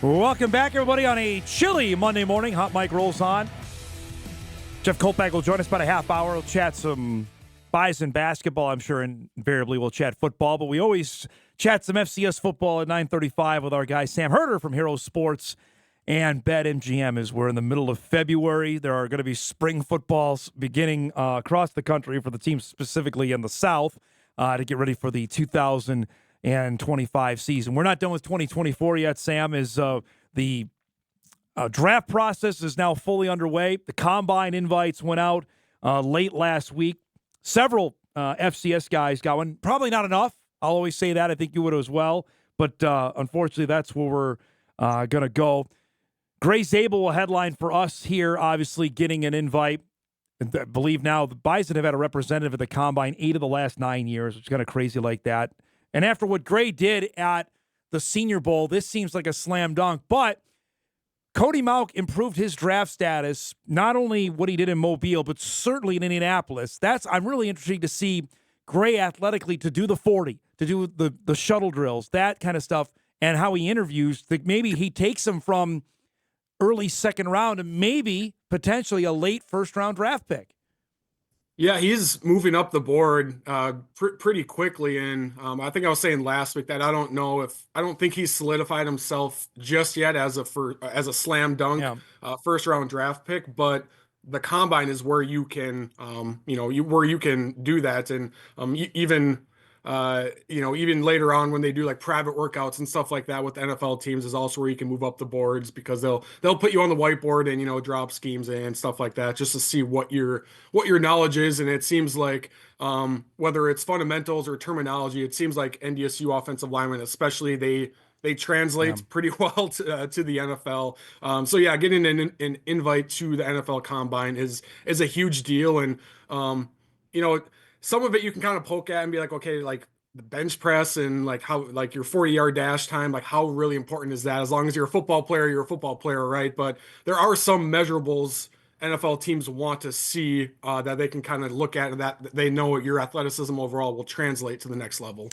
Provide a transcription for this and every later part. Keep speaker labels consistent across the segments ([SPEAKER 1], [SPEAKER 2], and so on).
[SPEAKER 1] Welcome back, everybody, on a chilly Monday morning. Hot Mike rolls on. Jeff Kolpak will join us about a half hour. We'll chat some Bison basketball. I'm sure invariably we'll chat football, but we always chat some FCS football at 9:35 with our guy Sam Herder from Hero Sports and BetMGM. As we're in the middle of February, there are going to be spring footballs beginning across the country for the teams specifically in the South to get ready for the 2025 season. We're not done with 2024 yet, Sam, as the draft process is now fully underway. The combine invites went out late last week. Several FCS guys got one. Probably not enough. I'll always say that. I think you would as well. But unfortunately, that's where we're going to go. Gray Zabel will headline for us here, obviously getting an invite. I believe now the Bison have had a representative at the combine 8 of the last 9 years, which is kind of crazy like that. And after what Gray did at the Senior Bowl, this seems like a slam dunk. But Cody Mauch improved his draft status, not only what he did in Mobile, but certainly in Indianapolis. I'm really intrigued to see Gray athletically to do the 40, to do the shuttle drills, that kind of stuff, and how he interviews. Maybe he takes him from early second round and maybe potentially a late first round draft pick.
[SPEAKER 2] Yeah, he's moving up the board pretty quickly. And I think I was saying last week that I don't think he's solidified himself just yet as a slam dunk first round draft pick. But the combine is where you can where you can do that. And even later on when they do like private workouts and stuff like that with NFL teams is also where you can move up the boards, because they'll put you on the whiteboard and drop schemes and stuff like that just to see what your knowledge is. And it seems like whether it's fundamentals or terminology, it seems like NDSU offensive linemen especially, they translate pretty well to the NFL. So yeah, getting an invite to the NFL Combine is a huge deal. And some of it you can kind of poke at and be like, okay, like the bench press and like how, like your 40-yard dash time, like how really important is that? As long as you're a football player, you're a football player, right? But there are some measurables NFL teams want to see that they can kind of look at, and that they know your athleticism overall will translate to the next level.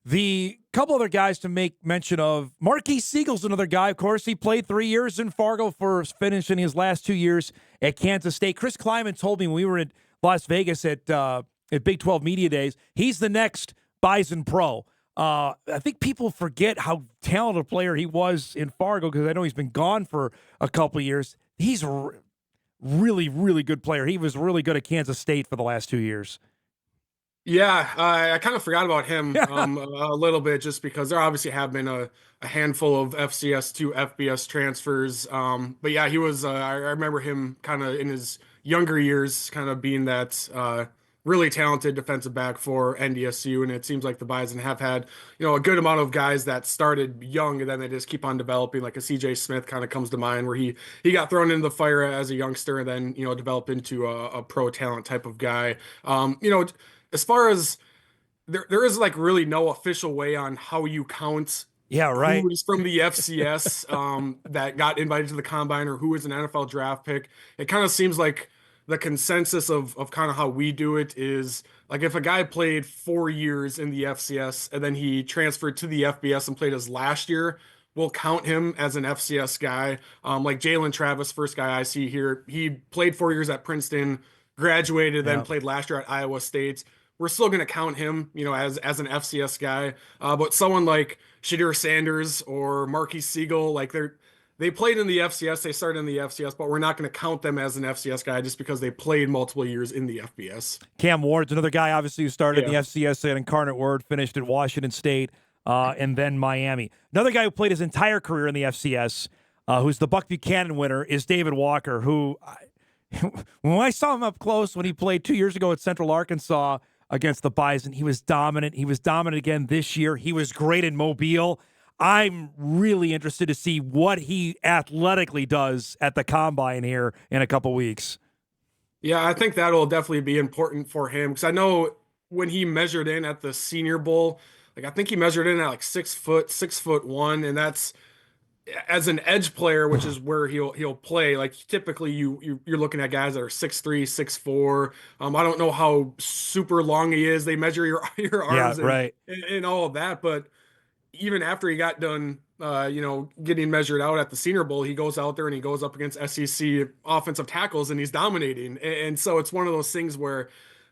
[SPEAKER 1] The couple other guys to make mention of, Marquis Siegel's another guy. Of course, he played 3 years in Fargo for finishing his last 2 years at Kansas State. Chris Kleiman told me when we were in Las Vegas at Big 12 Media Days, he's the next Bison Pro. I think people forget how talented a player he was in Fargo, because I know he's been gone for a couple of years. He's a really, really good player. He was really good at Kansas State for the last 2 years.
[SPEAKER 2] Yeah, I kind of forgot about him a little bit, just because there obviously have been a handful of FCS to FBS transfers. But yeah, he was, I remember him kind of in his younger years kind of being that really talented defensive back for NDSU. And it seems like the Bison have had, a good amount of guys that started young and then they just keep on developing, like a CJ Smith kind of comes to mind, where he got thrown into the fire as a youngster and then, developed into a pro talent type of guy. As far as there is like really no official way on how you count who is from the FCS that got invited to the combine or who is an NFL draft pick. It kind of seems like the consensus of kind of how we do it is like, if a guy played 4 years in the FCS and then he transferred to the FBS and played his last year, we'll count him as an FCS guy. Like Jalen Travis, first guy I see here, he played 4 years at Princeton, graduated, then played last year at Iowa State. We're still going to count him, as an FCS guy. But someone like Shadir Sanders or Marquis Siegel, like they played in the FCS, they started in the FCS, but we're not going to count them as an FCS guy just because they played multiple years in the FBS.
[SPEAKER 1] Cam Ward's another guy, obviously, who started in the FCS at Incarnate Word, finished at Washington State, and then Miami. Another guy who played his entire career in the FCS, who's the Buck Buchanan winner, is David Walker, who, when I saw him up close when he played 2 years ago at Central Arkansas against the Bison, he was dominant. He was dominant again this year. He was great in Mobile. I'm really interested to see what he athletically does at the combine here in a couple weeks.
[SPEAKER 2] Yeah, I think that'll definitely be important for him, because I know when he measured in at the Senior Bowl, like I think he measured in at like 6'1", and that's as an edge player, which is where he'll play. Like typically you're looking at guys that are 6'3", 6'4". I don't know how super long he is. They measure your arms and all of that, but even after he got done, getting measured out at the Senior Bowl, he goes out there and he goes up against SEC offensive tackles and he's dominating. And so it's one of those things where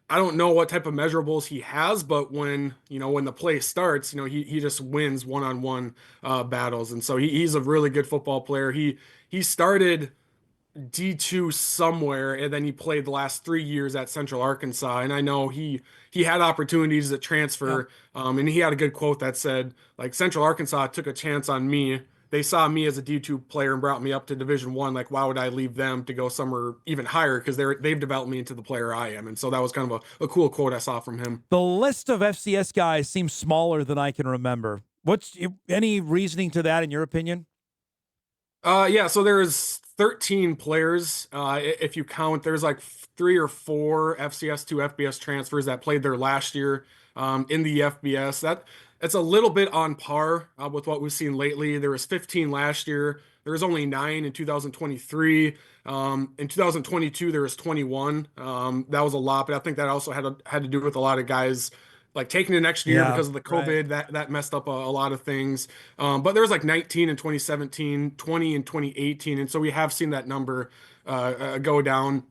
[SPEAKER 2] I don't know what type of measurables he has, but when the play starts, he just wins one-on-one battles. And so he's a really good football player. He started D2 somewhere, and then he played the last 3 years at Central Arkansas. And I know he had opportunities to
[SPEAKER 1] Yeah.
[SPEAKER 2] transfer, and he had a good quote that said, like, Central Arkansas took a chance on me. They saw me as a D2 player and brought me up to Division One. Like, why would I leave them to go somewhere even higher? Because they've developed me into the player I am. And so that was kind of a cool quote I saw from him.
[SPEAKER 1] The list of FCS guys seems smaller than I can remember. What's any reasoning to that in your opinion?
[SPEAKER 2] Yeah, so there's 13 players. If you count, there's like 3 or 4 FCS to FBS transfers that played there last year in the FBS. It's a little bit on par with what we've seen lately. There was 15 last year. There was only 9 in 2023. In 2022, there was 21. That was a lot, but I think that also had to do with a lot of guys like taking the next year
[SPEAKER 1] Yeah,
[SPEAKER 2] because of the
[SPEAKER 1] right.
[SPEAKER 2] COVID that messed up a lot of things. But there was like 19 in 2017, 20 in 2018, and so we have seen that number go down.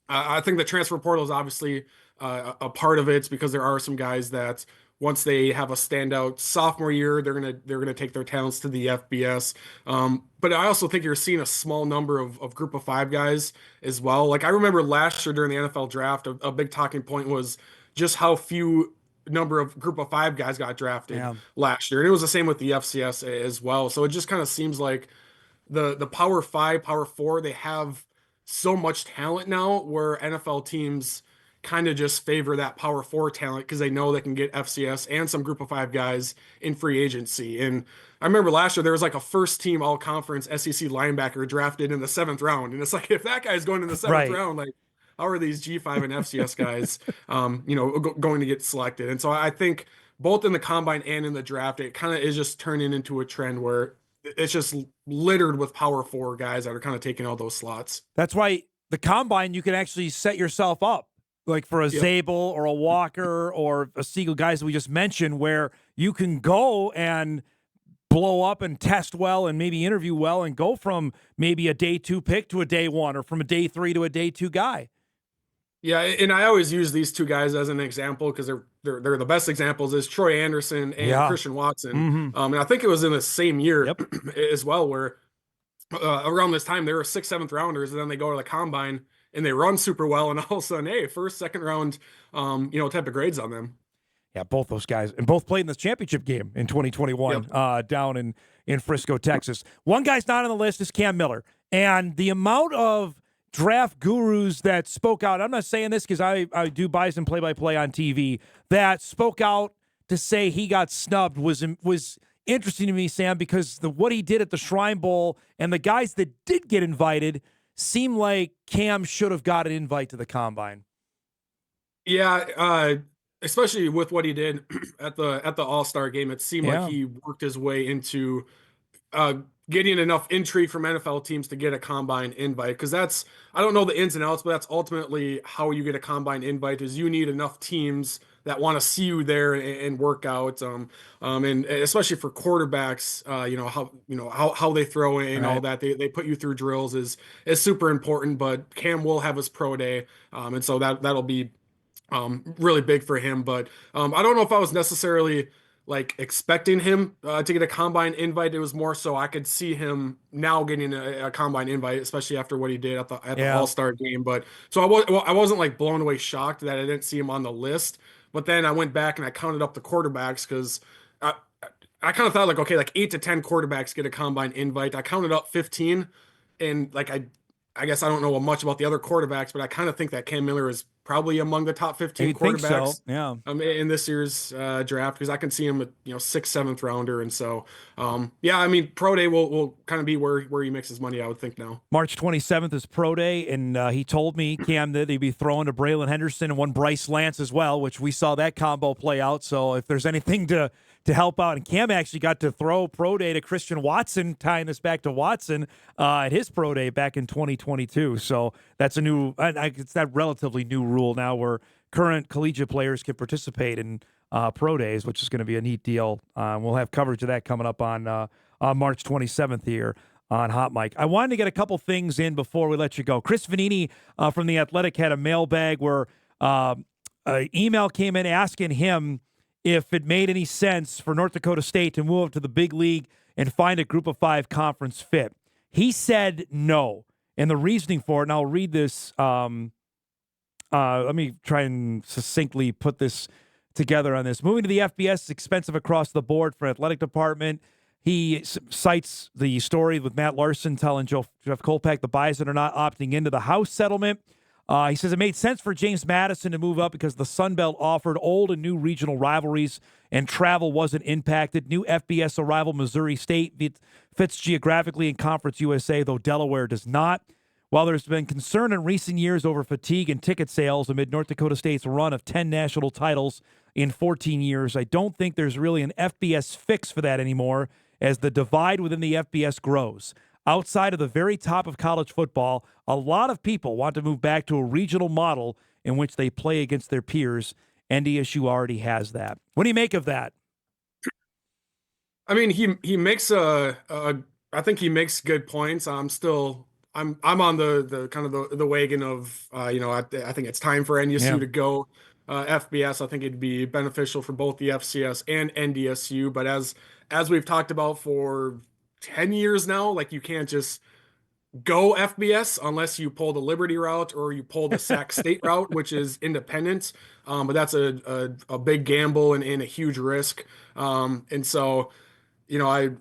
[SPEAKER 2] I think the transfer portal is obviously a part of it because there are some guys that once they have a standout sophomore year, they're gonna take their talents to the FBS. But I also think you're seeing a small number of Group of Five guys as well. Like I remember last year during the NFL draft, a big talking point was just how few number of Group of Five guys got drafted
[SPEAKER 1] Yeah.
[SPEAKER 2] last year, and it was the same with the FCS as well. So it just kind of seems like the Power Five, Power Four, they have so much talent now where NFL teams kind of just favor that Power Four talent because they know they can get FCS and some Group of Five guys in free agency. And I remember last year there was like a first team all conference SEC linebacker drafted in the 7th round. And it's like if that guy's going in the seventh
[SPEAKER 1] Right.
[SPEAKER 2] round, like how are these G5 and FCS guys going to get selected? And so I think both in the combine and in the draft, it kind of is just turning into a trend where it's just littered with Power Four guys that are kind of taking all those slots.
[SPEAKER 1] That's why the combine, you can actually set yourself up like for a
[SPEAKER 2] Yep.
[SPEAKER 1] Zabel or a Walker or a Siegel, guys that we just mentioned, where you can go and blow up and test well and maybe interview well and go from maybe a day 2 pick to a day 1 or from a day 3 to a day 2 guy.
[SPEAKER 2] Yeah, and I always use these two guys as an example because they're the best examples is Troy Anderson and
[SPEAKER 1] Yeah.
[SPEAKER 2] Christian Watson.
[SPEAKER 1] Mm-hmm.
[SPEAKER 2] And I think it was in the same year
[SPEAKER 1] Yep.
[SPEAKER 2] as well, where around this time they were 6th, 7th rounders, and then they go to the combine and they run super well, and all of a sudden, hey, first, second round, type of grades on them.
[SPEAKER 1] Yeah, both those guys, and both played in the championship game in 2021 down in Frisco, Texas. One guy's not on the list is Cam Miller. And the amount of draft gurus that spoke out, I'm not saying this because I do Bison play-by-play on TV, that spoke out to say he got snubbed was interesting to me, Sam, because what he did at the Shrine Bowl and the guys that did get invited seemed like Cam should have got an invite to the Combine.
[SPEAKER 2] Yeah, especially with what he did at the All-Star game, it seemed like he worked his way into uh, getting enough intrigue from NFL teams to get a combine invite. Because I don't know the ins and outs, but that's ultimately how you get a combine invite is you need enough teams that want to see you there and work out. And especially for quarterbacks, how they throw it and all that. They put you through drills is super important. But Cam will have his pro day, and so that'll be really big for him. But I don't know if I was necessarily like expecting him to get a combine invite. It was more so I could see him now getting a combine invite, especially after what he did at the All-Star game. But so I wasn't like blown away shocked that I didn't see him on the list. But then I went back and I counted up the quarterbacks because I kind of thought like, okay, like 8 to 10 quarterbacks get a combine invite. I counted up 15, and like I guess I don't know much about the other quarterbacks, but I kind of think that Cam Miller is probably among the top 15
[SPEAKER 1] You'd think so,
[SPEAKER 2] quarterbacks.
[SPEAKER 1] yeah.
[SPEAKER 2] In this year's draft because I can see him at 6th, 7th rounder, and so yeah, I mean pro day will kind of be where he makes his money, I would think now.
[SPEAKER 1] March 27th is pro day, and he told me, Cam, that he'd be throwing to Braylon Henderson and one Bryce Lance as well, which we saw that combo play out. So if there's anything to help out, and Cam actually got to throw pro day to Christian Watson, tying this back to Watson at his pro day back in 2022. So that's it's that relatively new rule now where current collegiate players can participate in pro days, which is going to be a neat deal. We'll have coverage of that coming up on March 27th here on Hot Mic. I wanted to get a couple things in before we let you go. Chris Vanini from The Athletic had a mailbag where an email came in asking him if it made any sense for North Dakota State to move up to the big league and find a Group of 5 conference fit. He said no, and the reasoning for it, and I'll read this. Let me try and succinctly put this together on this. Moving to the FBS is expensive across the board for athletic department. He cites the story with Matt Larson telling Jeff Kolpak the Bison are not opting into the House settlement. He says it made sense for James Madison to move up because the Sun Belt offered old and new regional rivalries and travel wasn't impacted. New FBS arrival Missouri State fits geographically in Conference USA, though Delaware does not. While there's been concern in recent years over fatigue and ticket sales amid North Dakota State's run of 10 national titles in 14 years, I don't think there's really an FBS fix for that anymore as the divide within the FBS grows. Outside of the very top of college football, a lot of people want to move back to a regional model in which they play against their peers. NDSU already has that. What do you make of that?
[SPEAKER 2] I mean, he makes I think he makes good points. I'm on the kind of the wagon of I think it's time for NDSU to go FBS. I think it'd be beneficial for both the FCS and NDSU. But as we've talked about for 10 years now, like you can't just go FBS unless you pull the Liberty route or you pull the Sac State route, which is independent. But that's a big gamble and a huge risk. And so, you know,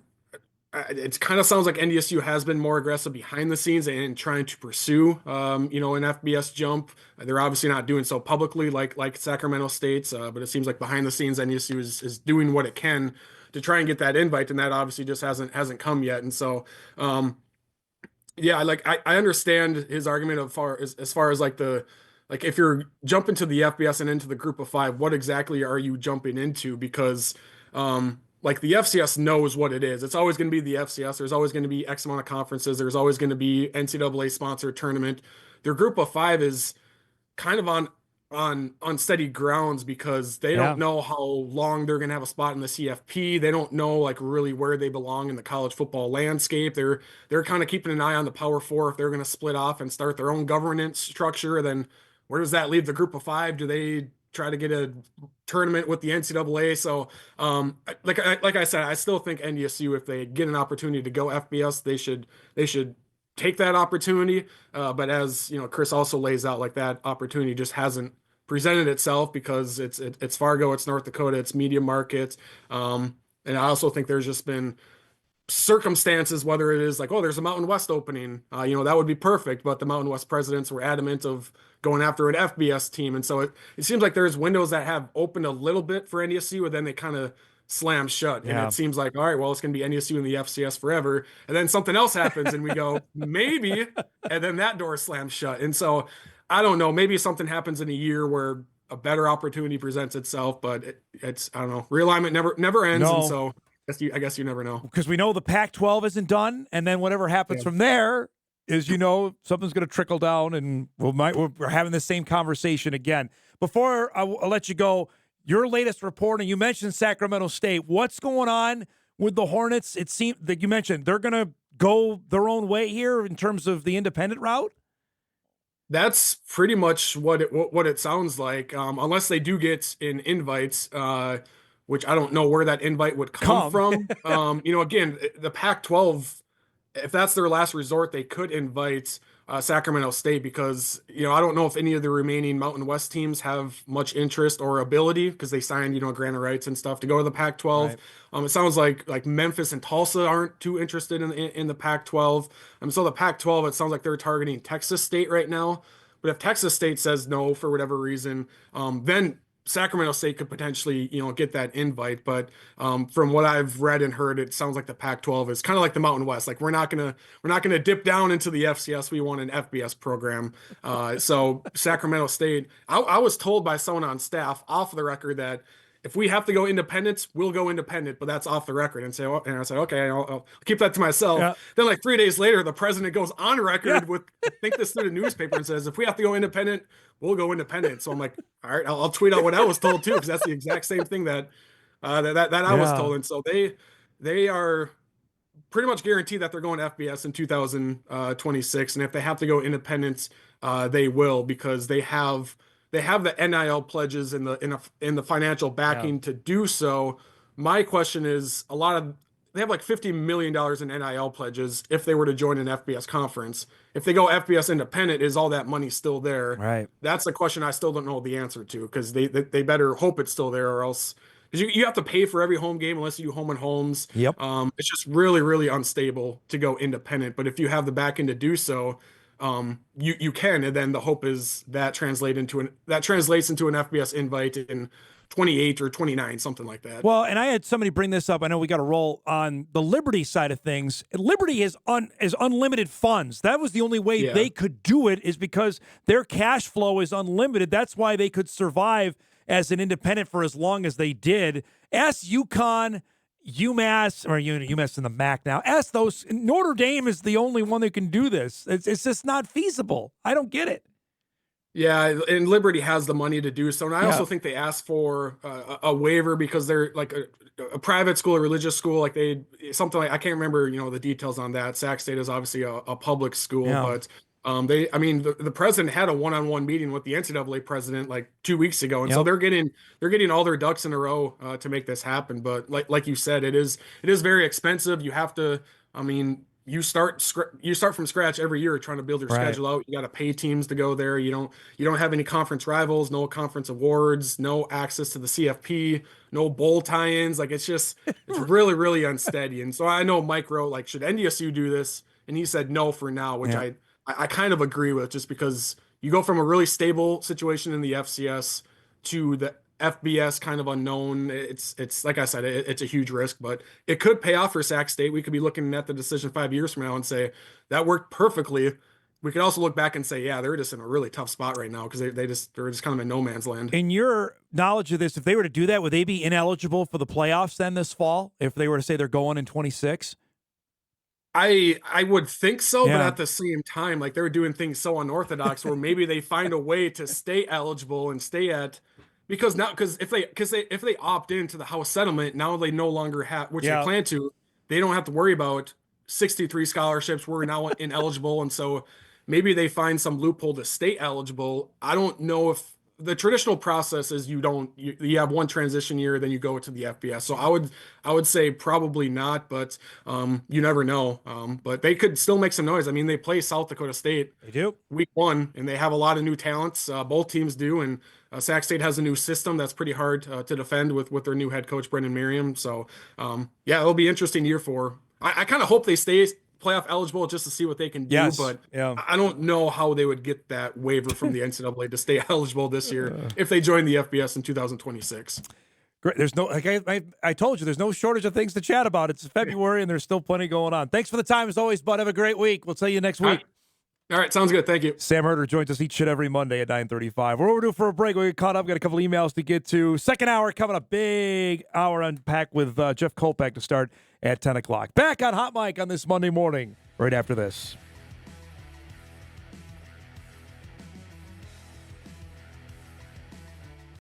[SPEAKER 2] it kind of sounds like NDSU has been more aggressive behind the scenes and trying to pursue, an FBS jump. They're obviously not doing so publicly like Sacramento State's, but it seems like behind the scenes NDSU is doing what it can to try and get that invite, and that obviously just hasn't come yet. And so, yeah, I understand his argument as far as like if you're jumping to the FBS and into the Group of 5, what exactly are you jumping into? Because like the FCS knows what it is. It's always going to be the FCS. There's always going to be X amount of conferences. There's always going to be NCAA sponsored tournament. Their Group of 5 is kind of on unsteady grounds because they don't know how long they're going to have a spot in the CFP. They don't know like really where they belong in the college football landscape. They're kind of keeping an eye on the Power Four. If they're going to split off and start their own governance structure, then where does that leave the Group of 5? Do they try to get a tournament with the NCAA? So, like I said, I still think NDSU, if they get an opportunity to go FBS, they should take that opportunity. But as you know, Chris also lays out, like that opportunity just hasn't presented itself because it's Fargo, it's North Dakota, it's media market. And I also think there's just been circumstances, whether it is like, oh, there's a Mountain West opening, that would be perfect. But the Mountain West presidents were adamant of going after an FBS team. And so it seems like there's windows that have opened a little bit for NDSU, but then they kind of slam shut. And it seems like, all right, well, it's going to be NDSU and the FCS forever. And then something else happens and we go, maybe, and then that door slams shut. And so I don't know, maybe something happens in a year where a better opportunity presents itself, but it's I don't know, realignment never ends. No. And so I guess you never know.
[SPEAKER 1] Because we know the Pac-12 isn't done, and then whatever happens from there is, something's going to trickle down, and we're having the same conversation again. Before I'll let you go, your latest reporting, you mentioned Sacramento State. What's going on with the Hornets? It seemed that you mentioned they're going to go their own way here in terms of the independent route.
[SPEAKER 2] That's pretty much what it sounds like, unless they do get an invite, which I don't know where that invite would come from. Again, the Pac-12, if that's their last resort, they could invite Sacramento State because, I don't know if any of the remaining Mountain West teams have much interest or ability because they signed, grant of rights and stuff to go to the Pac-12. Right. It sounds like Memphis and Tulsa aren't too interested in the Pac-12. So the Pac-12, it sounds like they're targeting Texas State right now. But if Texas State says no for whatever reason, then Sacramento State could potentially, get that invite. But from what I've read and heard, it sounds like the Pac-12 is kind of like the Mountain West. Like we're not gonna dip down into the FCS. We want an FBS program. So Sacramento State, I was told by someone on staff off the record that if we have to go independent, we'll go independent, but that's off the record. And say, oh, and I said, okay, I'll keep that to myself.
[SPEAKER 1] Yeah.
[SPEAKER 2] Then like 3 days later, the president goes on record
[SPEAKER 1] Yeah.
[SPEAKER 2] with, I think this through the newspaper, and says, if we have to go independent, we'll go independent. So I'm like, all right, I'll tweet out what I was told too, because that's the exact same thing that that I was told. And so they are pretty much guaranteed that they're going to FBS in 2026, and if they have to go independent, they will, because they have the NIL pledges and the financial backing to do so. My question is, they have like $50 million in NIL pledges if they were to join an FBS conference. If they go FBS independent, is all that money still there?
[SPEAKER 1] Right.
[SPEAKER 2] That's a question I still don't know the answer to, because they better hope it's still there, or else, because you have to pay for every home game unless you do home and homes.
[SPEAKER 1] Yep.
[SPEAKER 2] It's just really, really unstable to go independent. But if you have the backing to do so, you can, and then the hope is that translates into an FBS invite in 28 or 29, something like that.
[SPEAKER 1] Well, and I had somebody bring this up. I know we got to roll on the Liberty side of things. Liberty is unlimited funds. That was the only way they could do it, is because their cash flow is unlimited. That's why they could survive as an independent for as long as they did. Ask UConn, UMass, or UMass in the MAC now. Ask those. Notre Dame is the only one that can do this. It's just not feasible. I don't get it.
[SPEAKER 2] Yeah, and Liberty has the money to do so. And I also think they asked for a waiver because they're like a private school, a religious school. Like something like, I can't remember, the details on that. Sac State is obviously a public school, but the president had a one-on-one meeting with the NCAA president like 2 weeks ago, and so they're getting all their ducks in a row to make this happen. But like you said, it is very expensive. You have to, you start from scratch every year trying to build your schedule out. You got to pay teams to go there. You don't have any conference rivals, no conference awards, no access to the CFP, no bowl tie-ins. Like it's really, really unsteady. And so I know Mike wrote, like, should NDSU do this? And he said no for now, which I kind of agree with, just because you go from a really stable situation in the FCS to the FBS kind of unknown. It's like I said, it's a huge risk, but it could pay off for Sac State. We could be looking at the decision 5 years from now and say that worked perfectly. We could also look back and say, yeah, they're just in a really tough spot right now because they're just kind of in no man's land.
[SPEAKER 1] In your knowledge of this, if they were to do that, would they be ineligible for the playoffs then this fall? If they were to say they're going in 26?
[SPEAKER 2] I would think so, but at the same time, like, they're doing things so unorthodox where maybe they find a way to stay eligible and stay at. Because if they opt into the House settlement, now they no longer have, which they plan to, they don't have to worry about 63 scholarships. We're now ineligible, and so maybe they find some loophole to stay eligible. I don't know if the traditional process is you have one transition year, then you go to the FBS. So I would say probably not, but you never know. But they could still make some noise. I mean, they play South Dakota State.
[SPEAKER 1] They do
[SPEAKER 2] week 1, and they have a lot of new talents. Both teams do, and Sac State has a new system that's pretty hard to defend with their new head coach, Brendan Merriam. So, it'll be an interesting year for. I kind of hope they stay playoff eligible just to see what they can do, but I don't know how they would get that waiver from the NCAA to stay eligible this year if they join the FBS in 2026.
[SPEAKER 1] Great. There's no, like I told you, there's no shortage of things to chat about. It's February and there's still plenty going on. Thanks for the time as always, bud. Have a great week. We'll see you next week.
[SPEAKER 2] All right, sounds good. Thank you.
[SPEAKER 1] Sam Herder joins us each and every Monday at 9:35. We're overdue for a break. We get caught up. Got a couple emails to get to. Second hour coming up. Big hour unpacked with Jeff Kolpak to start at 10 o'clock. Back on Hot Mic on this Monday morning right after this.